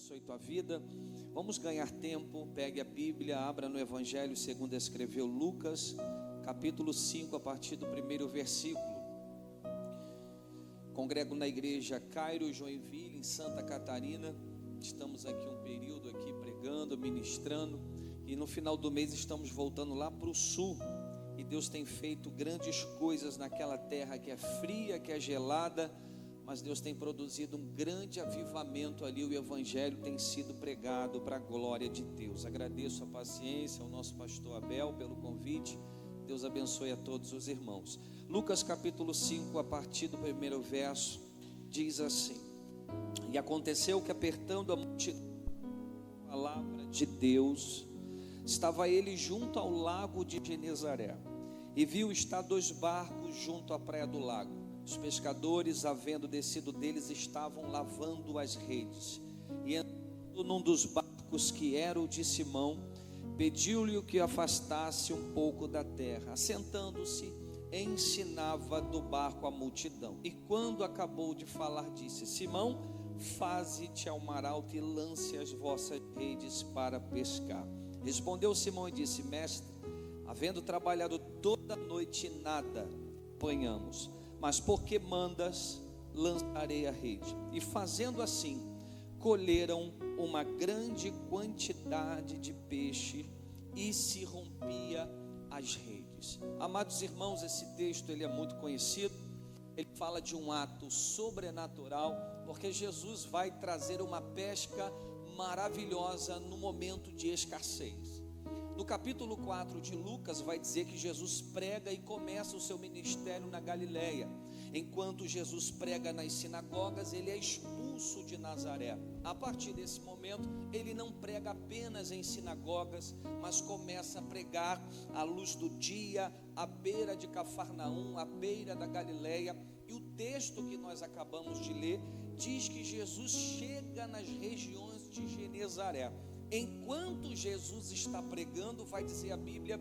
abençoe tua vida. Vamos ganhar tempo. Pegue a Bíblia, abra no Evangelho segundo escreveu Lucas, capítulo 5, a partir do primeiro versículo. Congrego na igreja Cairo, Joinville, em Santa Catarina. Estamos aqui um período aqui pregando, ministrando, e no final do mês estamos voltando lá para o sul. E Deus tem feito grandes coisas naquela terra que é fria, que é gelada, mas Deus tem produzido um grande avivamento ali. O Evangelho tem sido pregado para a glória de Deus. Agradeço a paciência ao nosso pastor Abel pelo convite. Deus abençoe a todos os irmãos. Lucas capítulo 5, a partir do primeiro verso, diz assim: E aconteceu que, apertando a multidão a palavra de Deus, estava ele junto ao lago de Genezaré, e viu estar 2 barcos junto à praia do lago. Os pescadores, havendo descido deles, estavam lavando as redes. E entrando num dos barcos, que era o de Simão, pediu-lhe o que afastasse um pouco da terra. Assentando-se, ensinava do barco a multidão. E quando acabou de falar, disse: Simão, faze-te ao mar alto e lance as vossas redes para pescar. Respondeu Simão e disse: Mestre, havendo trabalhado toda a noite, nada apanhamos, mas porque mandas, lançarei a rede. E fazendo assim, colheram uma grande quantidade de peixe, e se rompia as redes. Amados irmãos, esse texto ele é muito conhecido. Ele fala de um ato sobrenatural, porque Jesus vai trazer uma pesca maravilhosa no momento de escassez. No capítulo 4 de Lucas vai dizer que Jesus prega e começa o seu ministério na Galileia. Enquanto Jesus prega nas sinagogas, ele é expulso de Nazaré. A partir desse momento, ele não prega apenas em sinagogas, mas começa a pregar à luz do dia, à beira de Cafarnaum, à beira da Galileia. E o texto que nós acabamos de ler diz que Jesus chega nas regiões de Genezaré. Enquanto Jesus está pregando, vai dizer a Bíblia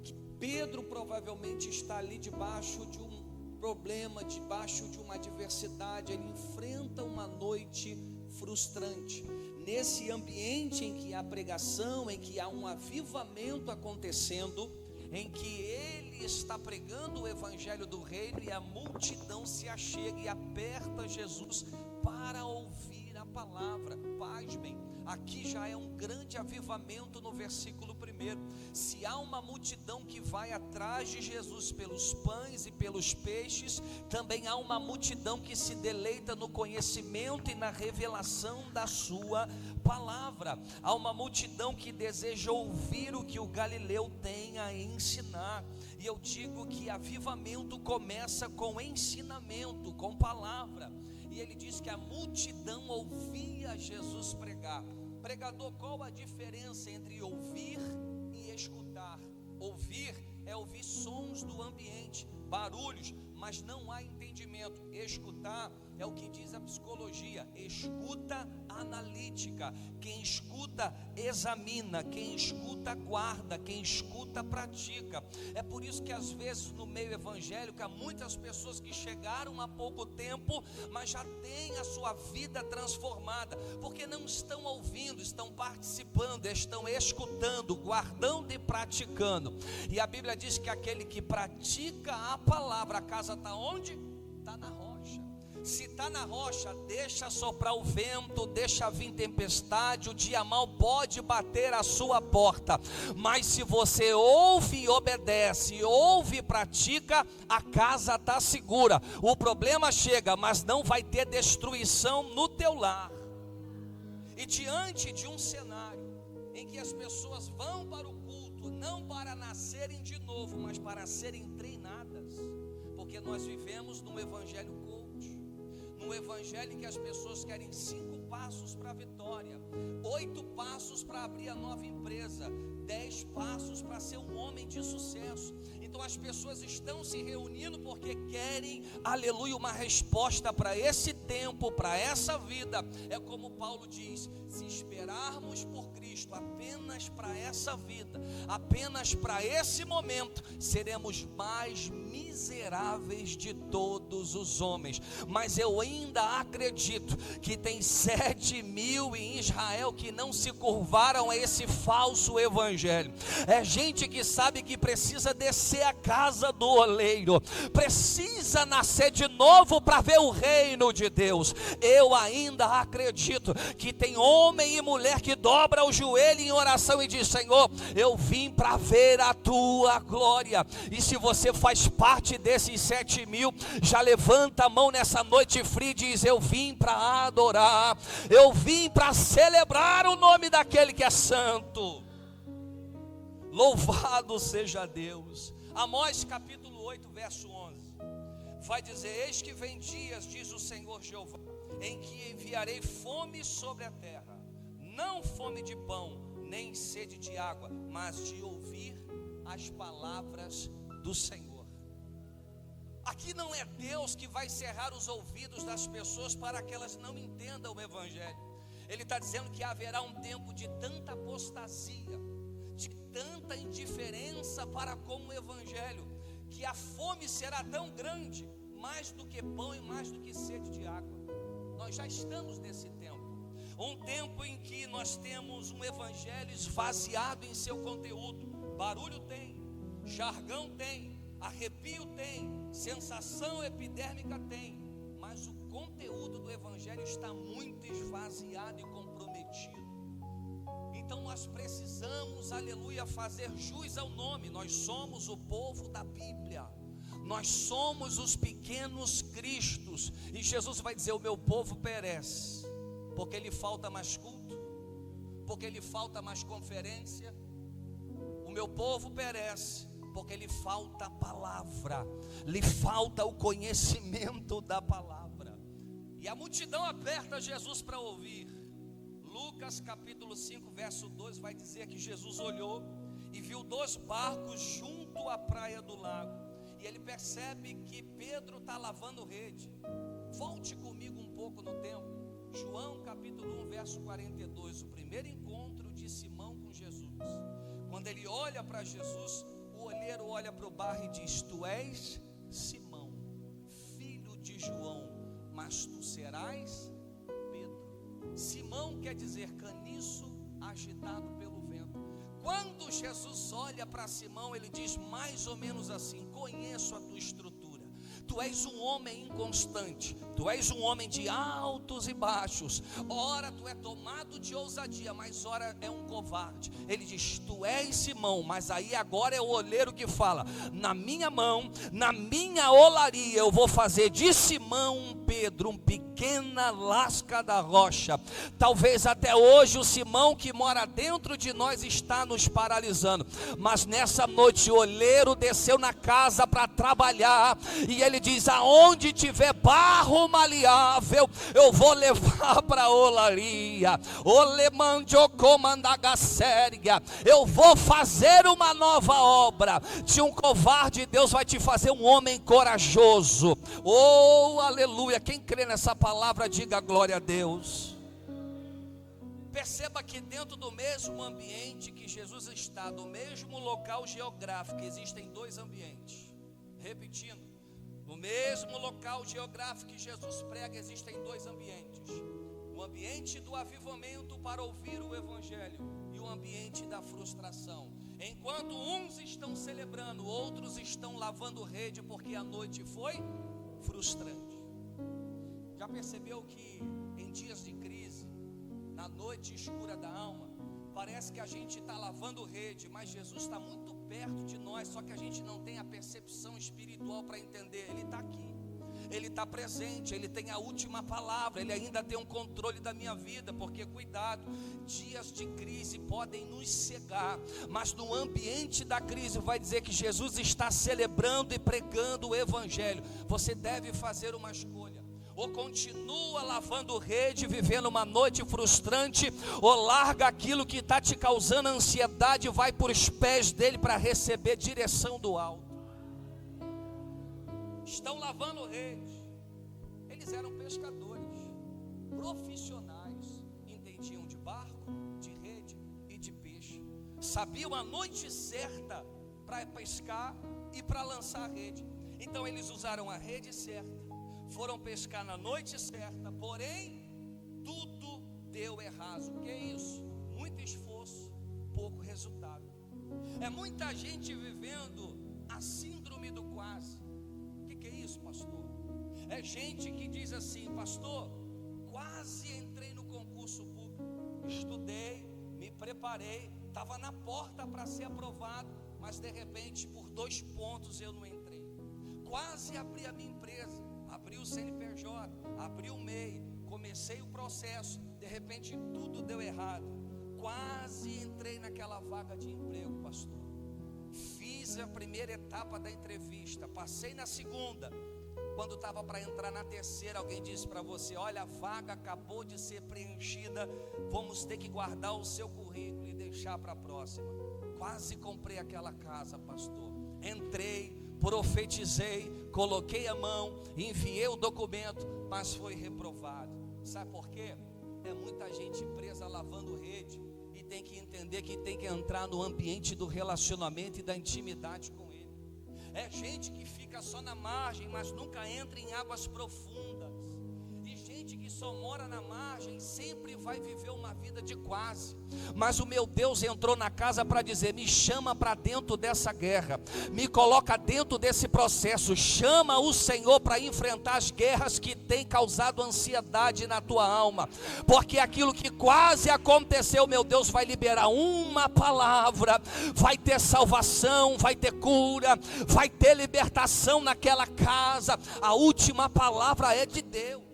que Pedro provavelmente está ali debaixo de um problema, debaixo de uma adversidade. Ele enfrenta uma noite frustrante. Nesse ambiente em que há pregação, em que há um avivamento acontecendo, em que ele está pregando o evangelho do reino, e a multidão se achega e aperta Jesus para ouvir a palavra. Pasmem, aqui já é um grande avivamento no versículo 1. Se há uma multidão que vai atrás de Jesus pelos pães e pelos peixes, também há uma multidão que se deleita no conhecimento e na revelação da sua palavra. Há uma multidão que deseja ouvir o que o Galileu tem a ensinar. E eu digo que avivamento começa com ensinamento, com palavra. E ele diz que a multidão ouvia Jesus pregar. Pregador, qual a diferença entre ouvir e escutar? Ouvir é ouvir sons do ambiente, barulhos, mas não há entendimento. Escutar é o que diz a psicologia: escuta analítica. Quem escuta examina, quem escuta guarda, quem escuta pratica. É por isso que às vezes no meio evangélico há muitas pessoas que chegaram há pouco tempo, mas já têm a sua vida transformada, porque não estão ouvindo, estão participando, estão escutando, guardando e praticando. E a Bíblia diz que aquele que pratica a palavra, a casa está onde? Está na rocha. Se está na rocha, deixa soprar o vento, deixa vir tempestade, o dia mau pode bater a sua porta, mas se você ouve e obedece, ouve e pratica, a casa está segura. O problema chega, mas não vai ter destruição no teu lar. E diante de um cenário em que as pessoas vão para o culto, não para nascerem de novo, mas para serem treinadas, porque nós vivemos num evangelho coach, num evangelho em que as pessoas querem 5 passos para a vitória, 8 passos para abrir a nova empresa, 10 passos para ser um homem de sucesso. Então Então as pessoas estão se reunindo porque querem, aleluia, uma resposta para esse tempo, para essa vida. É como Paulo diz: se esperarmos por Cristo apenas para essa vida, apenas para esse momento, seremos mais miseráveis de todos os homens. Mas eu ainda acredito que tem 7.000 em Israel que não se curvaram a esse falso evangelho. É gente que sabe que precisa descer a casa do oleiro, precisa nascer de novo para ver o reino de Deus. Eu ainda acredito que tem homem e mulher que dobra o joelho em oração e diz: Senhor, eu vim para ver a tua glória. E se você faz parte desses 7.000, já levanta a mão nessa noite fria e diz: eu vim para adorar, eu vim para celebrar o nome daquele que é santo. Louvado seja Deus. Amós capítulo 8 verso 11 vai dizer: eis que vem dias, diz o Senhor Jeová, em que enviarei fome sobre a terra, não fome de pão, nem sede de água, mas de ouvir as palavras do Senhor. Aqui não é Deus que vai cerrar os ouvidos das pessoas para que elas não entendam o evangelho. Ele está dizendo que haverá um tempo de tanta apostasia, de tanta indiferença para com o evangelho, que a fome será tão grande, mais do que pão e mais do que sede de água. Nós já estamos nesse tempo, um tempo em que nós temos um evangelho esvaziado em seu conteúdo. Barulho tem, jargão tem, arrepio tem, sensação epidérmica tem, mas o conteúdo do evangelho está muito esvaziado e comprometido. Então nós precisamos, aleluia, fazer jus ao nome. Nós somos o povo da Bíblia, nós somos os pequenos cristos, e Jesus vai dizer: o meu povo perece, porque lhe falta mais culto, porque lhe falta mais conferência. O meu povo perece porque lhe falta a palavra, lhe falta o conhecimento da palavra. E a multidão aperta Jesus para ouvir. Lucas capítulo 5 verso 2 vai dizer que Jesus olhou e viu 2 barcos junto à praia do lago, e ele percebe que Pedro está lavando rede. Volte comigo um pouco no tempo. João capítulo 1 verso 42, o primeiro encontro de Simão com Jesus. Quando ele olha para Jesus, o olheiro olha para o barco e diz: tu és Simão, filho de João, mas tu serás Pedro. Simão quer dizer caniço agitado pelo vento. Quando Jesus olha para Simão, ele diz mais ou menos assim: conheço a tua estrutura, tu és um homem inconstante, tu és um homem de altos e baixos, ora tu é tomado de ousadia, mas ora é um covarde. Ele diz: tu és Simão, mas aí agora é o oleiro que fala: na minha mão, na minha olaria, eu vou fazer de Simão um Pedro, um pequena lasca da rocha. Talvez até hoje o Simão que mora dentro de nós está nos paralisando, mas nessa noite o oleiro desceu na casa para trabalhar, e ele diz: aonde tiver barro maleável, eu vou levar para a olaria. Eu vou fazer uma nova obra. De um covarde, Deus vai te fazer um homem corajoso. Oh, aleluia. Quem crê nessa palavra, diga glória a Deus. Perceba que dentro do mesmo ambiente que Jesus está, do mesmo local geográfico, existem 2 ambientes. Repetindo, no mesmo local geográfico que Jesus prega, existem 2 ambientes: o ambiente do avivamento para ouvir o evangelho, e o ambiente da frustração. Enquanto uns estão celebrando, outros estão lavando rede, porque a noite foi frustrante. Já percebeu que em dias de crise, na noite escura da alma, parece que a gente está lavando rede, mas Jesus está muito perto de nós, só que a gente não tem a percepção espiritual para entender. Ele está aqui, Ele está presente, Ele tem a última palavra, Ele ainda tem um controle da minha vida. Porque cuidado, dias de crise podem nos cegar, mas no ambiente da crise vai dizer que Jesus está celebrando e pregando o evangelho. Você deve fazer uma escolha: ou continua lavando rede, vivendo uma noite frustrante, ou larga aquilo que está te causando ansiedade e vai por os pés dele para receber direção do alto. estão lavando rede. Eles eram pescadores profissionais, entendiam de barco, de rede e de peixe, sabiam a noite certa para pescar e para lançar a rede. Então eles usaram a rede certa, foram pescar na noite certa, porém tudo deu errado. Que é isso? Muito esforço, pouco resultado. É muita gente vivendo a síndrome do quase. O que é isso, pastor? É gente que diz assim: pastor, quase entrei no concurso público, estudei, me preparei, estava na porta para ser aprovado, mas de repente por 2 pontos eu não entrei. Quase abri a minha empresa, abri o CNPJ, abri o MEI, comecei o processo, de repente tudo deu errado. Quase entrei naquela vaga de emprego, pastor. Fiz a primeira etapa da entrevista, passei na segunda. Quando estava para entrar na terceira, alguém disse para você: olha, a vaga acabou de ser preenchida, vamos ter que guardar o seu currículo e deixar para a próxima. Quase comprei aquela casa, pastor. Entrei, profetizei, coloquei a mão, enviei o documento, mas foi reprovado. Sabe por quê? É muita gente presa lavando rede e tem que entender que tem que entrar no ambiente do relacionamento e da intimidade com Ele. É gente que fica só na margem, mas nunca entra em águas profundas. E gente que só mora na margem sempre vai viver uma vida de quase. Mas o meu Deus entrou na casa para dizer: me chama para dentro dessa guerra, me coloca dentro desse processo, chama o Senhor para enfrentar as guerras que tem causado ansiedade na tua alma, porque aquilo que quase aconteceu, meu Deus vai liberar uma palavra, vai ter salvação, vai ter cura, vai ter libertação naquela casa. A última palavra é de Deus.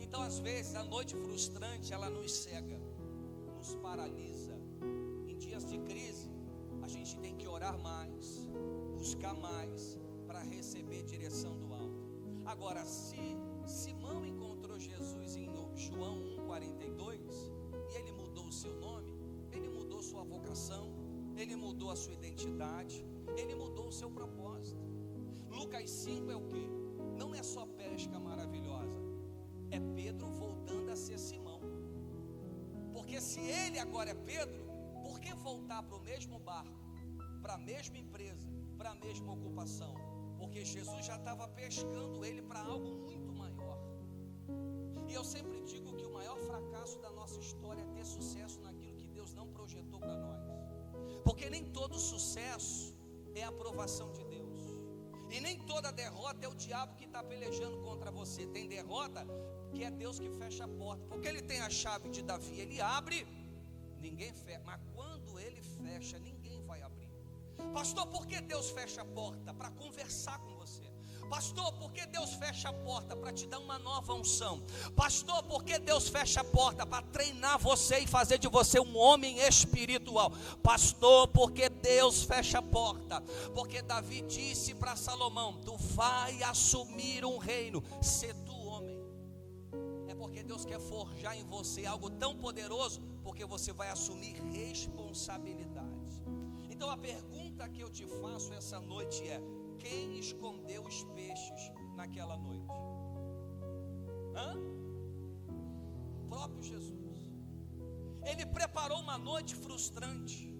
Então, às vezes, a noite frustrante, ela nos cega, nos paralisa. Em dias de crise, a gente tem que orar mais, buscar mais, para receber direção do alto. Agora, se Simão encontrou Jesus em João 1,42, e ele mudou o seu nome, ele mudou sua vocação, ele mudou a sua identidade, ele mudou o seu propósito. Lucas 5 é o quê? Não é só pesca maravilhosa, é Pedro voltando a ser Simão. Porque se ele agora é Pedro, por que voltar para o mesmo barco, para a mesma empresa, para a mesma ocupação? Porque Jesus já estava pescando ele para algo muito maior. E eu sempre digo que o maior fracasso da nossa história é ter sucesso naquilo que Deus não projetou para nós. Porque nem todo sucesso é a aprovação de Deus, e nem toda derrota é o diabo que está pelejando contra você. Tem derrota que é Deus que fecha a porta, porque Ele tem a chave de Davi, Ele abre, ninguém fecha. Mas quando Ele fecha, ninguém vai abrir. Pastor, por que Deus fecha a porta? Para conversar com você. Pastor, por que Deus fecha a porta? Para te dar uma nova unção. Pastor, por que Deus fecha a porta? Para treinar você e fazer de você um homem espiritual. Pastor, por que Deus fecha a porta? Porque Davi disse para Salomão: tu vai assumir um reino, se tu homem. É porque Deus quer forjar em você algo tão poderoso, porque você vai assumir responsabilidade. Então a pergunta que eu te faço essa noite é: quem escondeu os peixes naquela noite? O próprio Jesus. Ele preparou uma noite frustrante.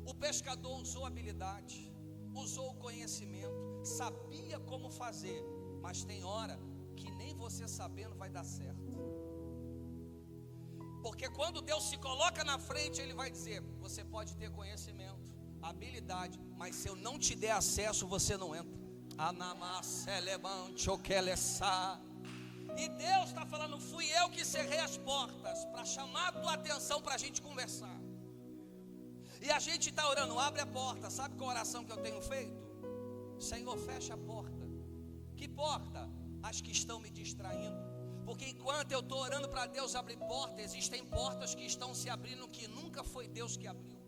O pescador usou habilidade, usou o conhecimento, sabia como fazer, mas tem hora que nem você sabendo vai dar certo. Porque quando Deus se coloca na frente, Ele vai dizer: você pode ter conhecimento, habilidade, mas se eu não te der acesso, você não entra. E Deus está falando: fui eu que cerrei as portas para chamar a tua atenção, para a gente conversar. E a gente está orando: abre a porta. Sabe qual oração que eu tenho feito? Senhor, fecha a porta. Que porta? As que estão me distraindo. Porque enquanto eu estou orando para Deus abrir porta, existem portas que estão se abrindo que nunca foi Deus que abriu.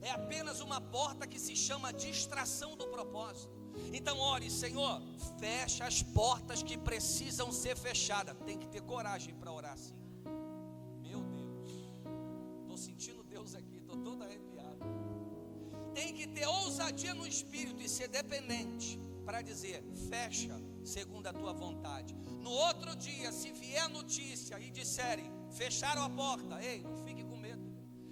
É apenas uma porta que se chama distração do propósito. Então ore: Senhor, fecha as portas que precisam ser fechadas. Tem que ter coragem para orar assim. Meu Deus, estou sentindo Deus aqui, estou todo arrepiado. tem que ter ousadia no espírito e ser dependente para dizer: fecha segundo a tua vontade. No outro dia, se vier notícia e disserem: fecharam a porta, ei, não fique com medo.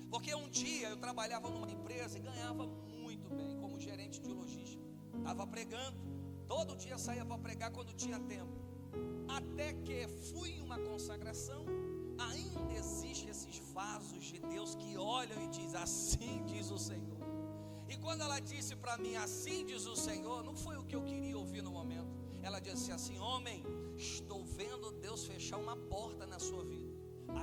Porque um dia eu trabalhava numa empresa e ganhava muito bem como gerente de logística. Estava pregando, todo dia saía para pregar quando tinha tempo. Até que fui em uma consagração. Ainda existem esses vasos de Deus que olham e dizem: assim diz o Senhor. E quando ela disse para mim: assim diz o Senhor, não foi o que eu queria ouvir no momento. Ela disse assim: homem, estou vendo Deus fechar uma porta na sua vida.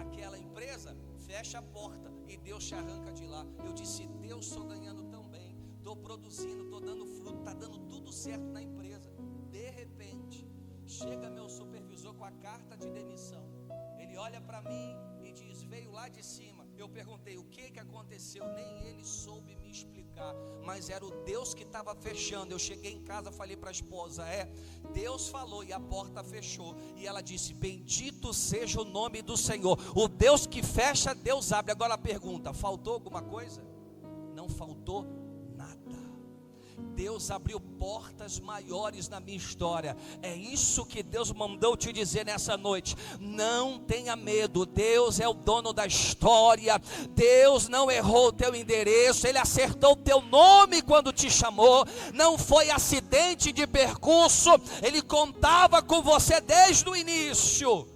Aquela empresa fecha a porta e Deus te arranca de lá. Eu disse: Deus, estou ganhando tão bem, estou produzindo, estou dando fruto, está dando tudo certo na empresa. De repente, chega meu supervisor com a carta de demissão. Ele olha para mim e diz: veio lá de cima. Eu perguntei o que aconteceu, nem ele soube me explicar, mas era o Deus que estava fechando. Eu cheguei em casa, falei para a esposa: Deus falou e a porta fechou. E ela disse: bendito seja o nome do Senhor, o Deus que fecha, Deus abre. Agora a pergunta: faltou alguma coisa? Não faltou nada. Deus abriu portas maiores na minha história. É isso que Deus mandou te dizer nessa noite. Não tenha medo. Deus é o dono da história. Deus não errou o teu endereço. Ele acertou o teu nome quando te chamou. Não foi acidente de percurso. Ele contava com você desde o início.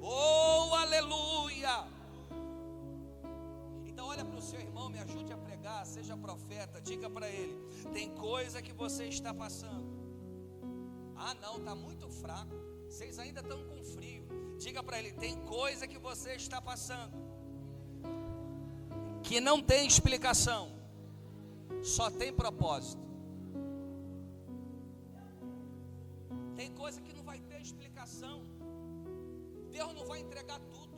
Oh, aleluia! Então olha para o seu irmão, me ajude a pregar, seja profeta, diga para ele: tem coisa que você está passando. Ah não, está muito fraco, vocês ainda estão com frio. Diga para ele: tem coisa que você está passando que não tem explicação, só tem propósito. Tem coisa que não vai ter explicação. Deus não vai entregar tudo.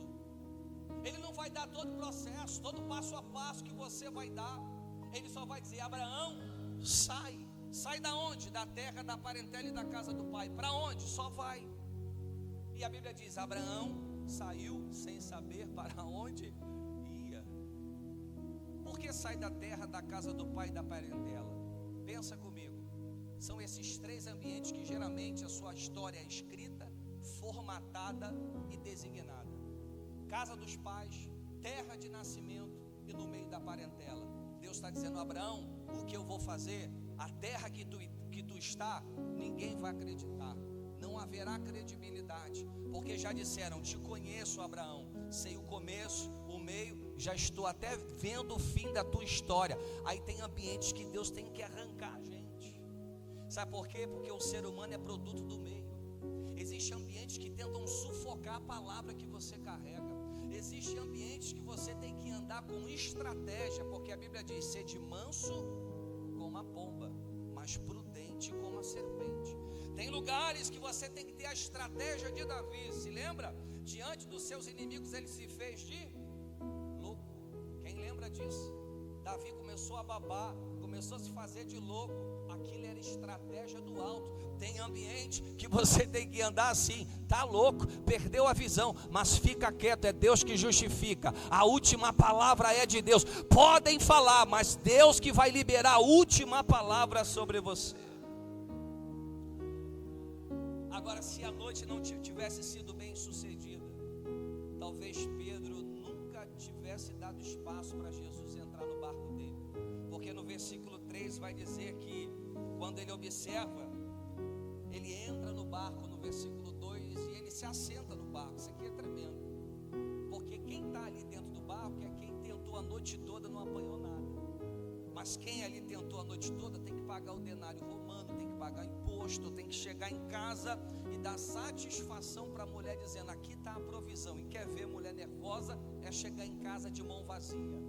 Ele não vai dar todo o processo, todo passo a passo que você vai dar. Ele só vai dizer: Abraão, sai da onde? Da terra, da parentela e da casa do pai. Para onde? Só vai. E a Bíblia diz: Abraão saiu sem saber para onde ia. Por que sai da terra, da casa do pai e da parentela? Pensa comigo. São esses três ambientes que geralmente a sua história é escrita, formatada e designada: casa dos pais, terra de nascimento e no meio da parentela. Deus está dizendo: Abraão, o que eu vou fazer? A terra que tu está, ninguém vai acreditar. Não haverá credibilidade, porque já disseram: te conheço, Abraão, sei o começo, o meio, já estou até vendo o fim da tua história. Aí tem ambientes que Deus tem que arrancar a gente. Sabe por quê? Porque o ser humano é produto do meio. Existem ambientes que tentam sufocar a palavra que você carrega. Existem ambientes que você tem que andar com estratégia, porque a Bíblia diz: sede manso como a pomba, mas prudente como a serpente. Tem lugares que você tem que ter a estratégia de Davi. Se lembra? Diante dos seus inimigos ele se fez de louco. Quem lembra disso? Davi começou a babar, começou a se fazer de louco. Aquilo era estratégia do alto. Tem ambiente que você tem que andar assim. Tá louco, perdeu a visão, mas fica quieto, é Deus que justifica. A última palavra é de Deus. Podem falar, mas Deus que vai liberar a última palavra sobre você. Agora, se a noite não tivesse sido bem sucedida, talvez Pedro nunca tivesse dado espaço para Jesus entrar no barco dele. Porque no versículo 3 vai dizer que quando ele observa, ele entra no barco no versículo 2 e ele se assenta no barco. Isso aqui é tremendo, porque quem está ali dentro do barco é quem tentou a noite toda, não apanhou nada. Mas quem ali tentou a noite toda tem que pagar o denário romano, tem que pagar imposto, tem que chegar em casa e dar satisfação para a mulher, dizendo: aqui está a provisão. E quer ver mulher nervosa? É chegar em casa de mão vazia.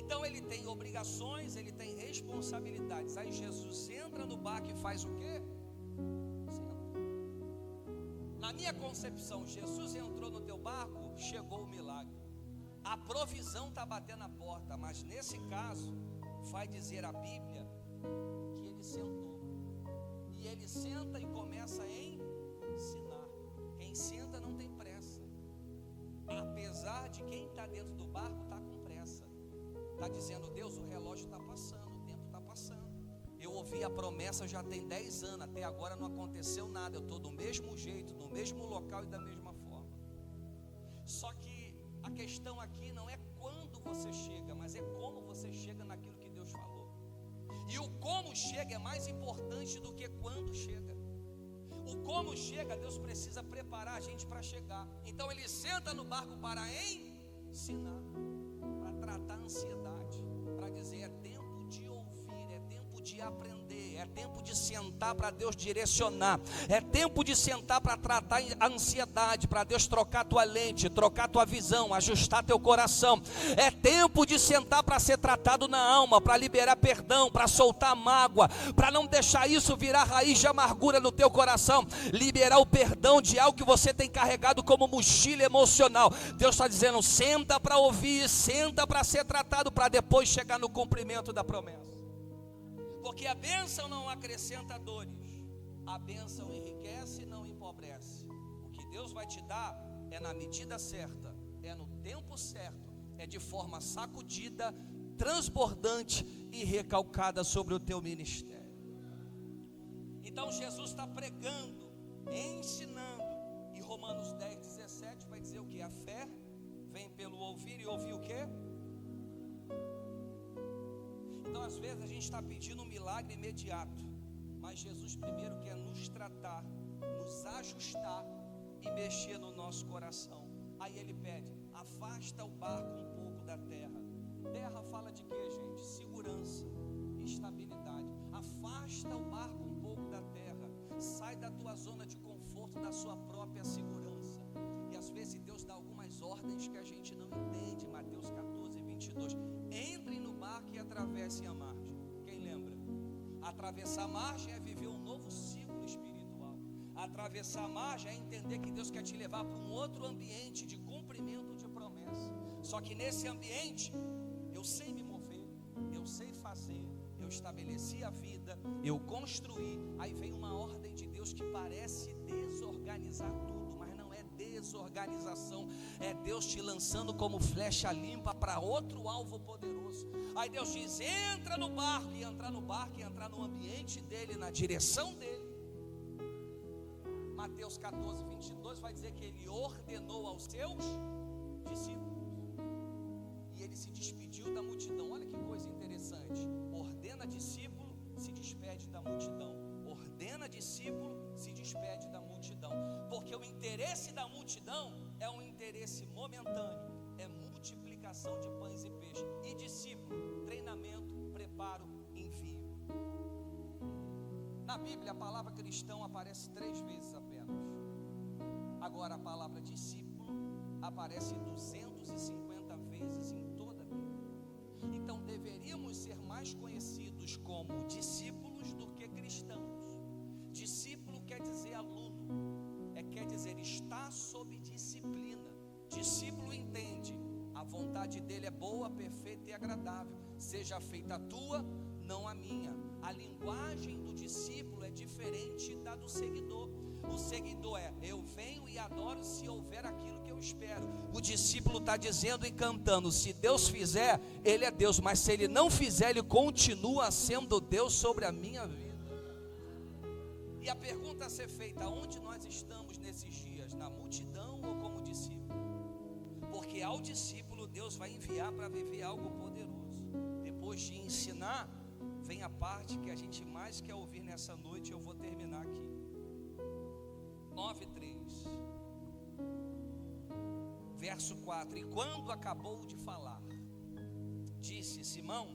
Então ele tem obrigações, ele tem responsabilidades. Aí Jesus entra no barco e faz o quê? Senta. Na minha concepção, Jesus entrou no teu barco, chegou o milagre. A provisão está batendo na porta, mas nesse caso, vai dizer a Bíblia que ele sentou. E ele senta e começa a ensinar. Quem senta não tem pressa. Apesar de quem está dentro do barco está com pressa. Está dizendo: Deus, o relógio está passando. ouvi a promessa já tem 10 anos, até agora não aconteceu nada, eu estou do mesmo jeito, no mesmo local e da mesma forma. Só que a questão aqui não é quando você chega, mas é como você chega naquilo que Deus falou. E o como chega é mais importante do que quando chega. O como chega, Deus precisa preparar a gente para chegar. Então ele senta no barco para ensinar, para tratar a ansiedade, para dizer: é tempo de ouvir, é tempo de aprender, é tempo de sentar para Deus direcionar, é tempo de sentar para tratar a ansiedade, para Deus trocar tua lente, trocar tua visão, ajustar teu coração. É tempo de sentar para ser tratado na alma, para liberar perdão, para soltar mágoa, para não deixar isso virar raiz de amargura no teu coração, liberar o perdão de algo que você tem carregado como mochila emocional. Deus está dizendo: senta para ouvir, senta para ser tratado, para depois chegar no cumprimento da promessa. Porque a bênção não acrescenta dores, a bênção enriquece e não empobrece. O que Deus vai te dar é na medida certa, é no tempo certo, é de forma sacudida, transbordante e recalcada sobre o teu ministério. Então Jesus está pregando, ensinando, e Romanos 10:17 vai dizer o que? A fé vem pelo ouvir, e ouvir o quê? Então às vezes a gente está pedindo um milagre imediato, mas Jesus primeiro quer nos tratar, nos ajustar e mexer no nosso coração. Aí ele pede: afasta o barco um pouco da terra. Terra fala de quê, gente? Segurança, estabilidade. Afasta o barco um pouco da terra, sai da tua zona de conforto, da sua própria segurança. E às vezes Deus dá algumas ordens que a gente não entende. Mateus 14:22. Entrem no barco e atravessem a margem. Quem lembra? Atravessar a margem é viver um novo ciclo espiritual. Atravessar a margem é entender que Deus quer te levar para um outro ambiente de cumprimento de promessa. Só que nesse ambiente eu sei me mover, eu sei fazer, eu estabeleci a vida, eu construí. Aí vem uma ordem de Deus que parece desorganizar tudo, mas não é desorganização, é Deus te lançando como flecha limpa para outro alvo poderoso. Aí Deus diz: entra no barco, e entrar no barco e entrar no ambiente dele, na direção dele. Mateus 14:22 vai dizer que ele ordenou aos seus discípulos, e ele se despediu da multidão. Olha que coisa interessante: ordena discípulo, se despede da multidão. Ordena discípulo, se despede da multidão. Porque o interesse da multidão é um interesse momentâneo, é multiplicação de pães e peixes. E discípulo, treinamento, preparo, envio. Na Bíblia a palavra cristão aparece 3 vezes apenas. Agora a palavra discípulo aparece 250 vezes em toda a Bíblia. Então deveríamos ser mais conhecidos como discípulos do que cristãos. Discípulo quer dizer aluno, quer dizer estar sob disciplina. Discípulo entende: a vontade dele é boa, perfeita e agradável. Seja feita a tua, não a minha. A linguagem do discípulo é diferente da do seguidor. O seguidor é: eu venho e adoro se houver aquilo que eu espero. O discípulo está dizendo e cantando: se Deus fizer, Ele é Deus, mas se Ele não fizer, Ele continua sendo Deus sobre a minha vida. E a pergunta a ser feita: onde nós estamos nesses dias? Na multidão ou como discípulo? Porque ao discípulo Deus vai enviar para viver algo poderoso. Depois de ensinar, vem a parte que a gente mais quer ouvir nessa noite. Eu vou terminar aqui. 9:3, verso 4. E quando acabou de falar, disse: Simão,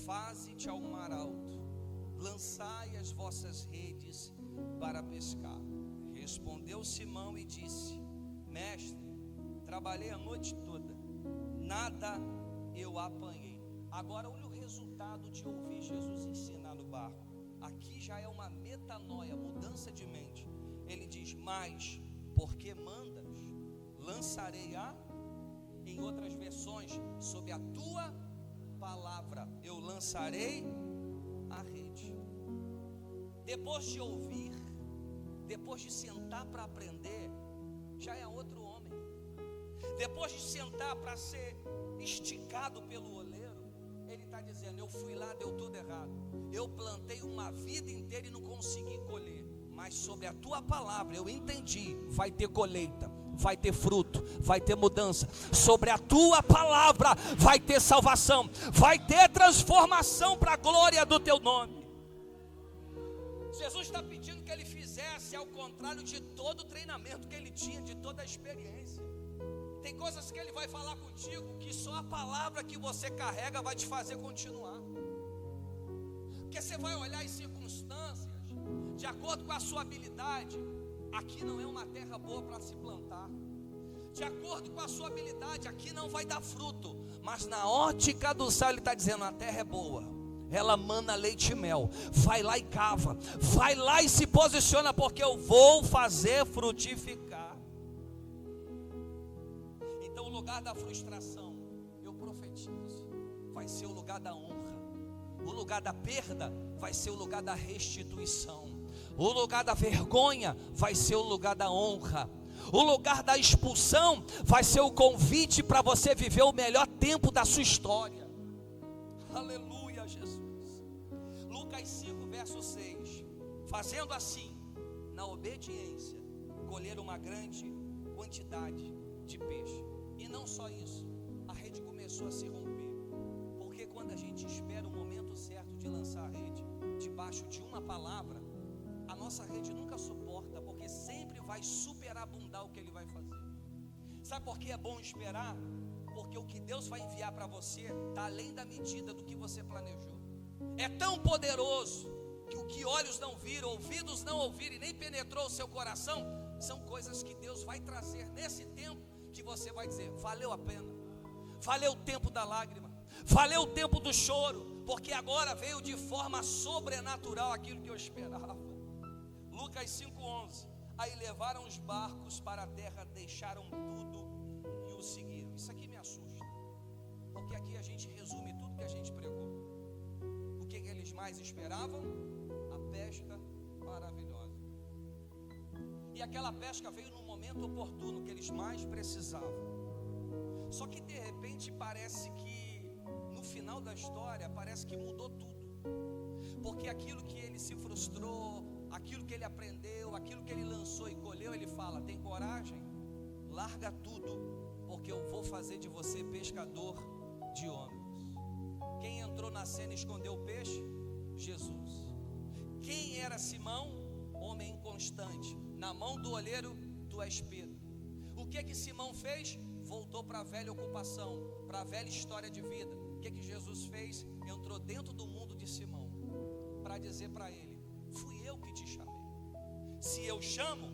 faze-te ao mar alto, lançai as vossas redes para pescar. Respondeu Simão e disse: Mestre, trabalhei a noite toda, nada eu apanhei. Agora olha o resultado de ouvir Jesus ensinar no barco. Aqui já é uma metanoia, mudança de mente. Ele diz: mas porque mandas, lançarei em outras versões, sob a tua palavra eu lançarei a rede. Depois de ouvir, depois de sentar para aprender, já é outro homem. Depois de sentar para ser esticado pelo oleiro, ele está dizendo: dizendo: eu fui lá, deu tudo errado. Eu plantei uma vida inteira e não consegui colher. Mas sobre a tua palavra eu entendi, vai ter colheita, vai ter fruto, vai ter mudança. Sobre a tua palavra vai ter salvação, vai ter transformação para a glória do teu nome. Jesus está pedindo que ele fizesse ao contrário de todo o treinamento que ele tinha, de toda a experiência. Tem coisas que ele vai falar contigo que só a palavra que você carrega vai te fazer continuar. Porque você vai olhar as circunstâncias de acordo com a sua habilidade. Aqui não é uma terra boa para se plantar. De acordo com a sua habilidade, aqui não vai dar fruto. Mas na ótica do céu ele está dizendo: a terra é boa, ela mana leite e mel. Vai lá e cava, vai lá e se posiciona, porque eu vou fazer frutificar. Então o lugar da frustração, eu profetizo, vai ser o lugar da honra. O lugar da perda vai ser o lugar da restituição. O lugar da vergonha vai ser o lugar da honra. O lugar da expulsão vai ser o convite para você viver o melhor tempo da sua história. Aleluia, Jesus. Lucas 5, verso 6. Fazendo assim, na obediência, colheram uma grande quantidade de peixe. E não só isso, a rede começou a se romper. Porque quando a gente espera o momento certo de lançar a rede, debaixo de uma palavra, a nossa rede nunca suporta, porque sempre vai superabundar o que ele vai fazer. Sabe por que é bom esperar? Porque o que Deus vai enviar para você está além da medida do que você planejou. É tão poderoso que o que olhos não viram, ouvidos não ouviram e nem penetrou o seu coração, são coisas que Deus vai trazer nesse tempo, que você vai dizer: valeu a pena, valeu o tempo da lágrima, valeu o tempo do choro, porque agora veio de forma sobrenatural aquilo que eu esperava. Lucas 5:11. Aí levaram os barcos para a terra, deixaram tudo e o seguiram. Isso aqui me assusta, porque aqui a gente resume tudo que a gente pregou. O que eles mais esperavam? A pesca maravilhosa. E aquela pesca veio no momento oportuno que eles mais precisavam. Só que de repente parece que no final da história parece que mudou tudo. Porque aquilo que ele se frustrou, aquilo que ele aprendeu, aquilo que ele lançou e colheu, ele fala: tem coragem? Larga tudo, porque eu vou fazer de você pescador de homens. Quem entrou na cena e escondeu o peixe? Jesus. Quem era Simão? Homem inconstante. Na mão do olheiro, tu és Pedro. O que Simão fez? Voltou para a velha ocupação, para a velha história de vida. O que Jesus fez? Entrou dentro do mundo de Simão, para dizer para ele: fui eu que te chamei. Se eu chamo,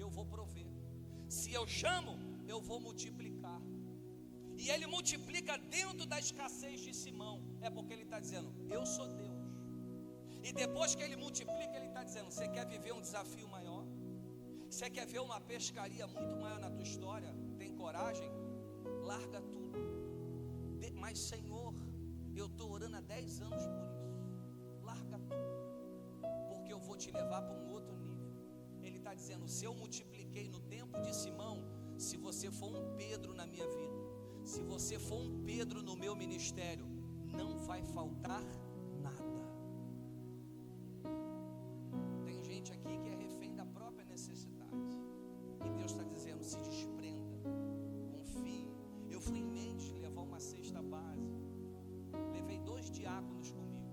eu vou prover. Se eu chamo, eu vou multiplicar. E ele multiplica dentro da escassez de Simão. É porque ele está dizendo: eu sou Deus. E depois que ele multiplica, ele está dizendo: você quer viver um desafio maior? Você quer ver uma pescaria muito maior na tua história? Tem coragem? Larga tudo. Mas Senhor, eu estou orando há 10 anos por isso. Larga tudo, porque eu vou te levar para um outro nível. Ele está dizendo: se eu multipliquei no tempo de Simão, se você for um Pedro na minha vida, se você for um Pedro no meu ministério, não vai faltar nada. Tem gente aqui que é refém da própria necessidade, e Deus está dizendo: se desprenda, confie. Eu fui em Mendes levar uma cesta básica, levei 2 diáconos comigo,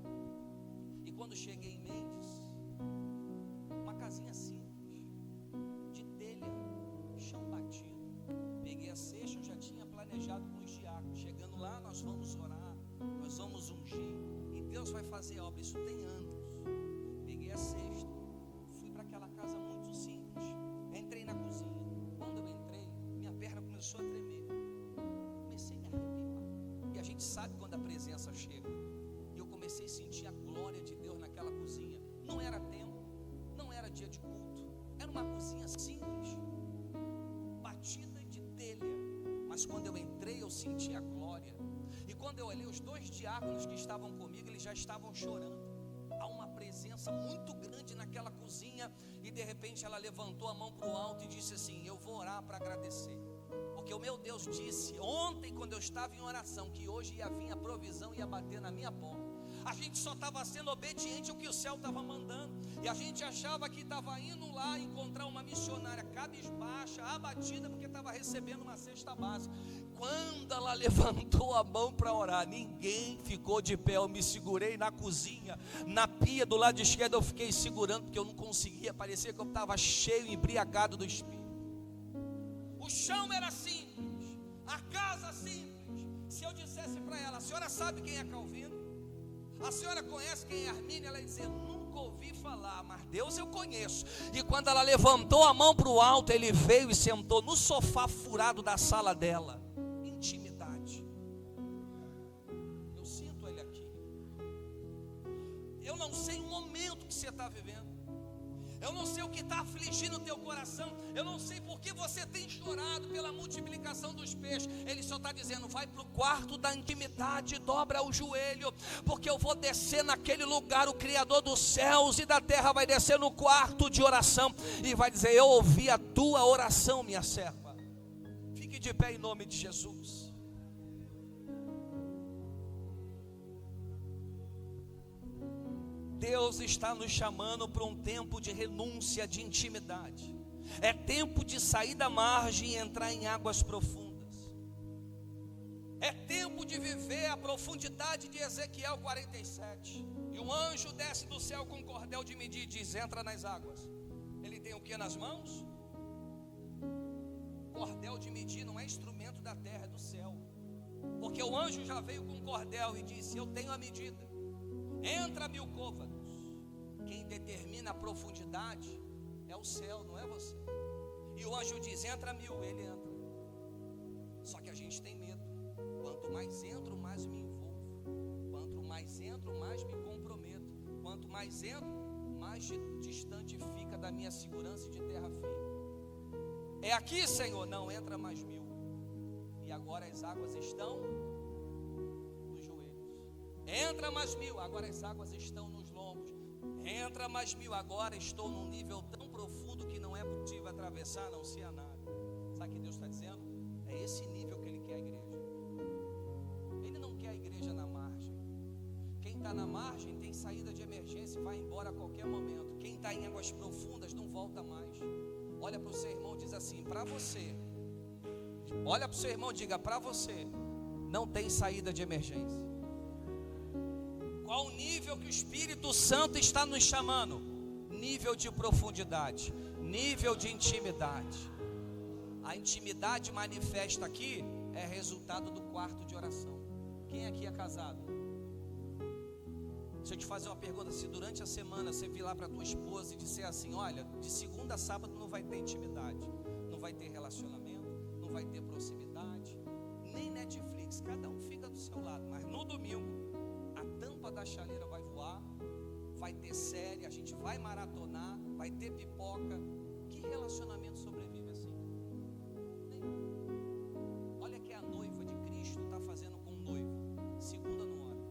e quando cheguei em Mendes, uma casinha simples, de telha, chão batido, peguei a cesta, eu já tinha planejado com os diáconos: chegando lá nós vamos orar, nós vamos ungir, e Deus vai fazer a obra. Isso tem anos. Peguei a cesta, fui para aquela casa muito simples, entrei na cozinha. Quando eu entrei, minha perna começou a tremer, comecei a me arrepiar, e a gente sabe quando a presença chega, e eu comecei a sentir a glória de Deus naquela cozinha. Não era tempo, não era dia de culto, era uma cozinha simples, batida de telha, mas quando eu entrei eu senti a glória. E quando eu olhei os 2 diáconos que estavam comigo, eles já estavam chorando. Há uma presença muito grande naquela cozinha, e de repente ela levantou a mão para o alto e disse assim: eu vou orar para agradecer, porque o meu Deus disse ontem, quando eu estava em oração, que hoje ia vir a provisão e ia bater na minha porta. A gente só estava sendo obediente ao que o céu estava mandando. E a gente achava que estava indo lá encontrar uma missionária cabisbaixa, abatida, porque estava recebendo uma cesta básica. Quando ela levantou a mão para orar, ninguém ficou de pé. Eu me segurei na cozinha, na pia do lado esquerdo, eu fiquei segurando, porque eu não conseguia, parecia que eu estava cheio, embriagado do Espírito. O chão era simples, a casa simples. Se eu dissesse para ela: a senhora sabe quem é Calvino? A senhora conhece quem é Armínio? Ela ia dizer: nunca ouvi falar, mas Deus eu conheço. E quando ela levantou a mão para o alto, ele veio e sentou no sofá furado da sala dela. Intimidade. Eu sinto ele aqui. Eu não sei o momento que você está vivendo. Eu não sei o que está afligindo o teu coração. Eu não sei por que você tem chorado pela multiplicação dos peixes. Ele só está dizendo: vai para o quarto da intimidade, dobra o joelho, porque eu vou descer naquele lugar. O Criador dos céus e da terra vai descer no quarto de oração e vai dizer: eu ouvi a tua oração, minha serva. Fique de pé em nome de Jesus. Deus está nos chamando para um tempo de renúncia, de intimidade. É tempo de sair da margem e entrar em águas profundas. É tempo de viver a profundidade de Ezequiel 47. E um anjo desce do céu com um cordel de medir e diz: entra nas águas. Ele tem o que nas mãos? Cordel de medir não é instrumento da terra, é do céu. Porque o anjo já veio com um cordel e disse: eu tenho a medida. Entra 1000 côvados. Quem determina a profundidade é o céu, não é você. E o anjo diz: entra 1000, ele entra. Só que a gente tem medo. Quanto mais entro, mais me envolvo. Quanto mais entro, mais me comprometo. Quanto mais entro, mais distante fica da minha segurança de terra firme. É aqui, Senhor? Não, entra mais 1000. E agora as águas estão nos joelhos. Entra mais 1000, agora as águas estão nos lombos. Entra mais 1000, agora estou num nível tão profundo que não é possível atravessar, não se há nada. Sabe o que Deus está dizendo? É esse nível que Ele quer a igreja. Ele não quer a igreja na margem. Quem está na margem tem saída de emergência e vai embora a qualquer momento. Quem está em águas profundas não volta mais. Olha para o seu irmão e diz assim: para você. Olha para o seu irmão e diga: para você não tem saída de emergência. Qual o nível que o Espírito Santo está nos chamando? Nível de profundidade, nível de intimidade. A intimidade manifesta aqui é resultado do quarto de oração. Quem aqui é casado? Deixa eu te fazer uma pergunta: se durante a semana você vir lá para a tua esposa e disser assim: olha, de segunda a sábado não vai ter intimidade, não vai ter relacionamento, não vai ter proximidade, nem Netflix, cada um fica do seu lado, mas no domingo a tampa da chaleira vai voar, vai ter série, a gente vai maratonar, vai ter pipoca. Que relacionamento sobrevive assim? Nenhum. Olha que a noiva de Cristo está fazendo com o noivo: segunda não ora,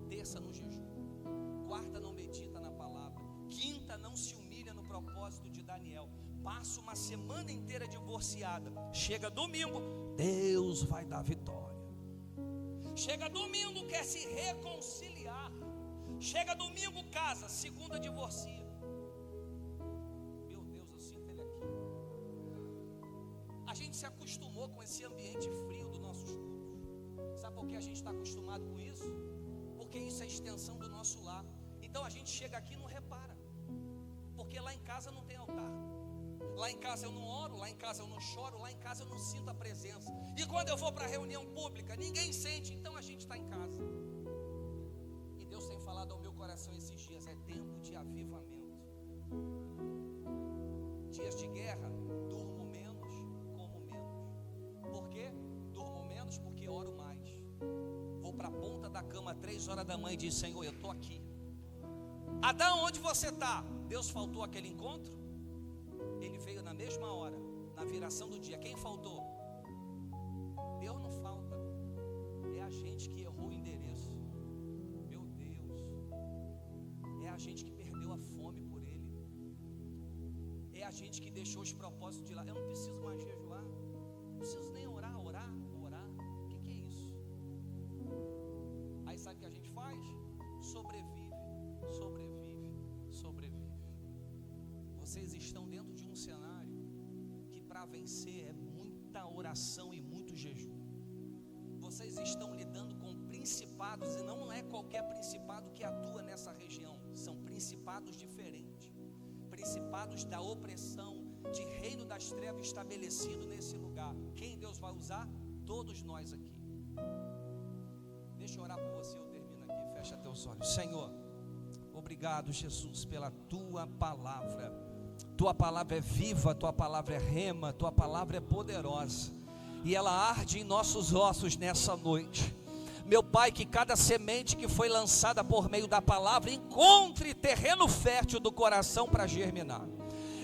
terça no jejum, quarta não medita na palavra, quinta não se humilha no propósito de Daniel, passa uma semana inteira divorciada, chega domingo, Deus vai dar vitória. Chega domingo, quer se reconciliar. Chega domingo, casa, segunda divorcia. Meu Deus, eu sinto ele aqui. A gente se acostumou com esse ambiente frio dos nossos cultos. Sabe por que a gente está acostumado com isso? Porque isso é extensão do nosso lar. Então a gente chega aqui e não repara, porque lá em casa não tem altar. Lá em casa eu não oro, lá em casa eu não choro, lá em casa eu não sinto a presença. E quando eu vou para a reunião pública, ninguém sente, então a gente está em casa. E Deus tem falado ao meu coração esses dias: é tempo de avivamento. Dias de guerra, durmo menos, como menos. Por quê? Durmo menos porque oro mais. Vou para a ponta da cama 3 horas da manhã e diz: Senhor, eu estou aqui. Adão, onde você está? Deus faltou aquele encontro? Ele veio na mesma hora, na viração do dia. Quem faltou? Deus não falta. É a gente que errou o endereço. Meu Deus. É a gente que perdeu a fome por Ele. É a gente que deixou os propósitos de lá. Eu não preciso mais jejuar, não preciso nem mas sobrevive. Vocês estão dentro de um cenário que para vencer é muita oração e muito jejum. Vocês estão lidando com principados, e não é qualquer principado que atua nessa região, são principados diferentes, principados da opressão, de reino das trevas estabelecido nesse lugar. Quem Deus vai usar? Todos nós aqui. Deixa eu orar por você, eu termino aqui, fecha teus olhos. Senhor, obrigado, Jesus, pela tua palavra. Tua palavra é viva, tua palavra é rema, tua palavra é poderosa, e ela arde em nossos ossos nessa noite. Meu Pai, que cada semente que foi lançada por meio da palavra encontre terreno fértil do coração para germinar.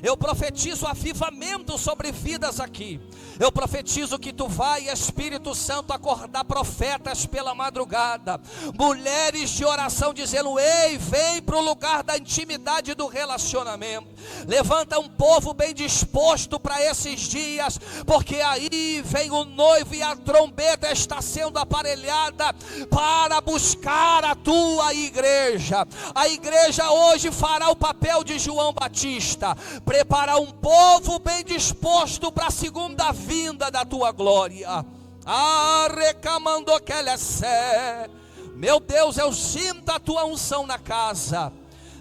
Eu profetizo avivamento sobre vidas aqui. Eu profetizo que tu vai, Espírito Santo, acordar profetas pela madrugada, mulheres de oração dizendo: ei, vem para o lugar da intimidade do relacionamento. Levanta um povo bem disposto para esses dias, porque aí vem o noivo e a trombeta está sendo aparelhada para buscar a tua igreja. A igreja hoje fará o papel de João Batista, preparar um povo bem disposto para a segunda vinda da tua glória. Meu Deus, eu sinto a tua unção na casa.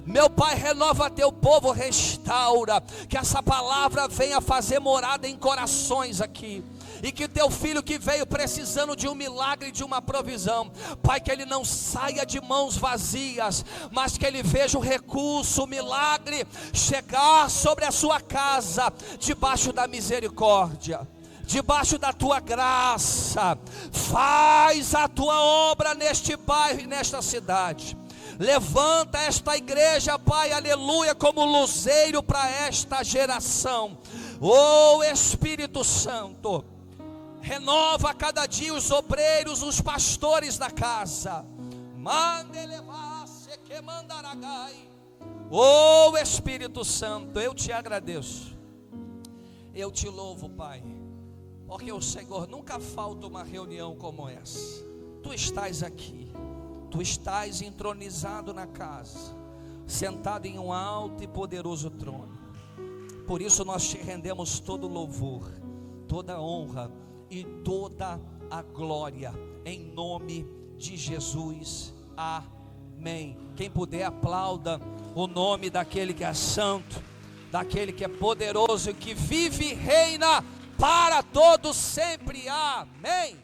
Meu Pai, renova teu povo, restaura, que essa palavra venha fazer morada em corações aqui, e que teu filho que veio precisando de um milagre, de uma provisão, Pai, que ele não saia de mãos vazias, mas que ele veja o recurso, o milagre chegar sobre a sua casa, debaixo da misericórdia, debaixo da tua graça. Faz a tua obra neste bairro e nesta cidade. Levanta esta igreja, Pai, aleluia, como luzeiro para esta geração. Oh Espírito Santo, renova a cada dia os obreiros, os pastores da casa. Oh Espírito Santo, eu te agradeço, eu te louvo, Pai, porque o Senhor nunca falta uma reunião como essa. Tu estás aqui, tu estás entronizado na casa, sentado em um alto e poderoso trono. Por isso nós te rendemos todo louvor, toda honra e toda a glória, em nome de Jesus, amém. Quem puder, aplauda o nome daquele que é santo, daquele que é poderoso, que vive e reina para todos sempre, amém.